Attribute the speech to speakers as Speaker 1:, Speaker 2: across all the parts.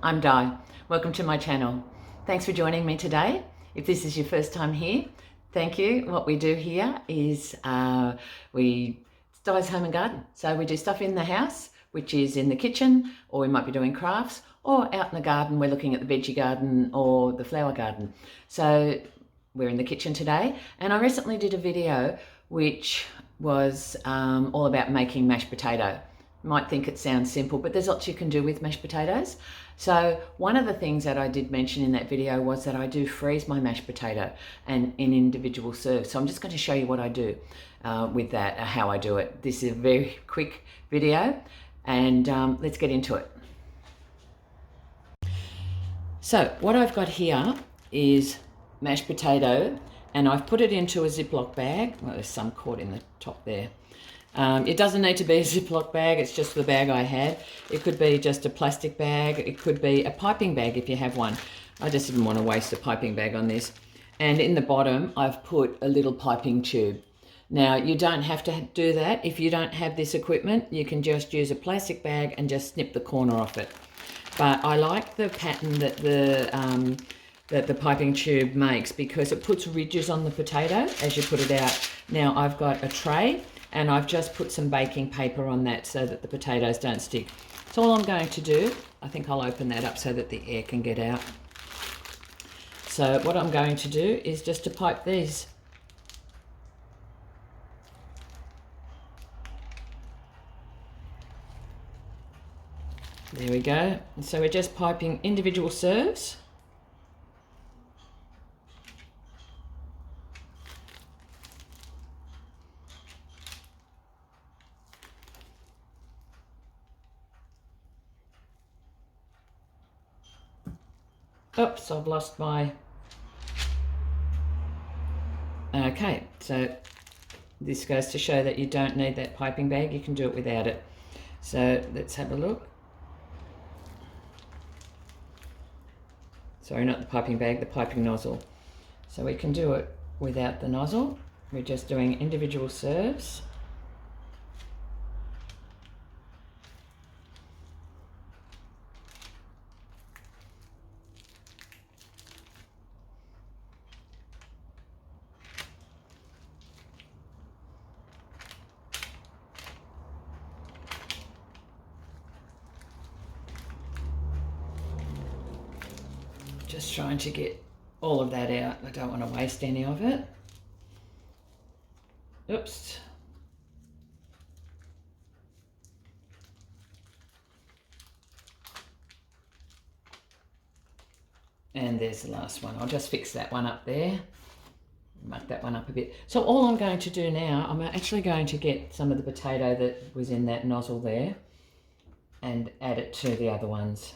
Speaker 1: I'm Di. Welcome to my channel. Thanks for joining me today. If this is your first time here, thank you. What we do here is Di's Home and Garden. So we do stuff in the house, which is in the kitchen, or we might be doing crafts, or out in the garden, we're looking at the veggie garden or the flower garden. So we're in the kitchen today, and I recently did a video which was all about making mashed potato. You might think it sounds simple, but there's lots you can do with mashed potatoes. So one of the things that I did mention in that video was that I do freeze my mashed potato and in individual serves. So I'm just going to show you what I do with that, how I do it. This is a very quick video, and let's get into it. So what I've got here is mashed potato, and I've put it into a Ziploc bag. Well, there's some caught in the top there. It doesn't need to be a Ziploc bag, it's just the bag I had. It could be just a plastic bag, it could be a piping bag if you have one. I just didn't want to waste a piping bag on this. And in the bottom, I've put a little piping tube. Now, you don't have to do that. If you don't have this equipment, you can just use a plastic bag and just snip the corner off it. But I like the pattern that the piping tube makes, because it puts ridges on the potato as you put it out. Now, I've got a tray, and I've just put some baking paper on that so that the potatoes don't stick. So all I'm going to do, I think I'll open that up so that the air can get out. So what I'm going to do is just to pipe these. There we go. So we're just piping individual serves. Oops, I've lost my... Okay, so this goes to show that you don't need that piping bag. You can do it without it. So let's have a look. Sorry, not the piping bag, the piping nozzle. So we can do it without the nozzle. We're just doing individual serves. Just trying to get all of that out. I don't want to waste any of it. Oops. And there's the last one. I'll just fix that one up there. Muck that one up a bit. So all I'm going to do now, I'm actually going to get some of the potato that was in that nozzle there and add it to the other ones.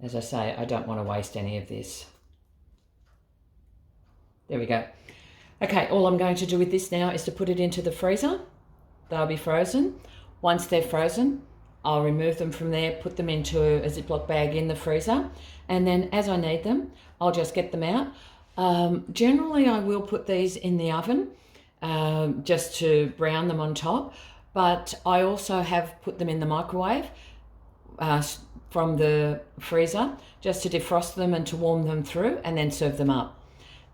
Speaker 1: As I say, I don't want to waste any of this. There we go. Okay, all I'm going to do with this now is to put it into the freezer. They'll be frozen. Once they're frozen, I'll remove them from there, put them into a Ziploc bag in the freezer, and then as I need them, I'll just get them out. Generally, I will put these in the oven just to brown them on top, but I also have put them in the microwave from the freezer just to defrost them and to warm them through and then serve them up.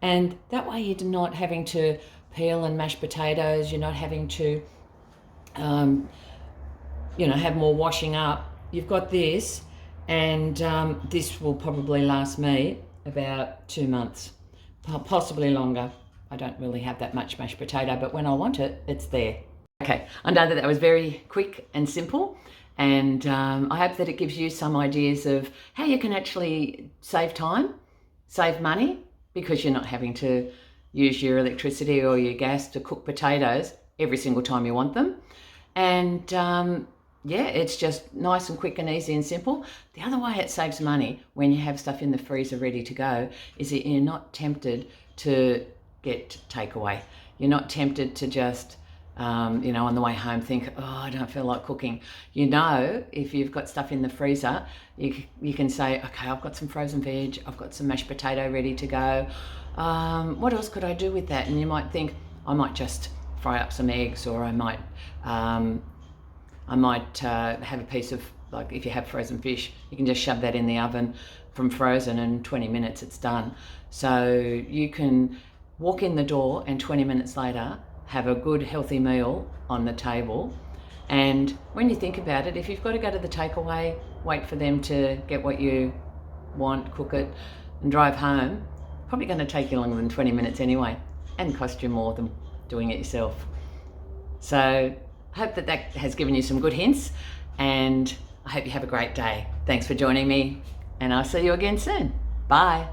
Speaker 1: And that way you're not having to peel and mash potatoes, you're not having to have more washing up. You've got this, and this will probably last me about 2 months, possibly longer. I don't really have that much mashed potato, but when I want it, it's there. Okay, I know that was very quick and simple, and I hope that it gives you some ideas of how you can actually save time, save money, because you're not having to use your electricity or your gas to cook potatoes every single time you want them. And yeah, it's just nice and quick and easy and simple. The other way it saves money when you have stuff in the freezer ready to go is that you're not tempted to get takeaway. You're not tempted to just on the way home think, oh, I don't feel like cooking. If you've got stuff in the freezer, you can say, okay, I've got some frozen veg, I've got some mashed potato ready to go. What else could I do with that? And you might think, I might just fry up some eggs, or I might I might have a piece of, like if you have frozen fish, you can just shove that in the oven from frozen and 20 minutes it's done. So you can walk in the door and 20 minutes later have a good healthy meal on the table. And when you think about it, if you've got to go to the takeaway, wait for them to get what you want, cook it and drive home, probably going to take you longer than 20 minutes anyway and cost you more than doing it yourself. So I hope that has given you some good hints, and I hope you have a great day. Thanks for joining me, and I'll see you again soon. Bye.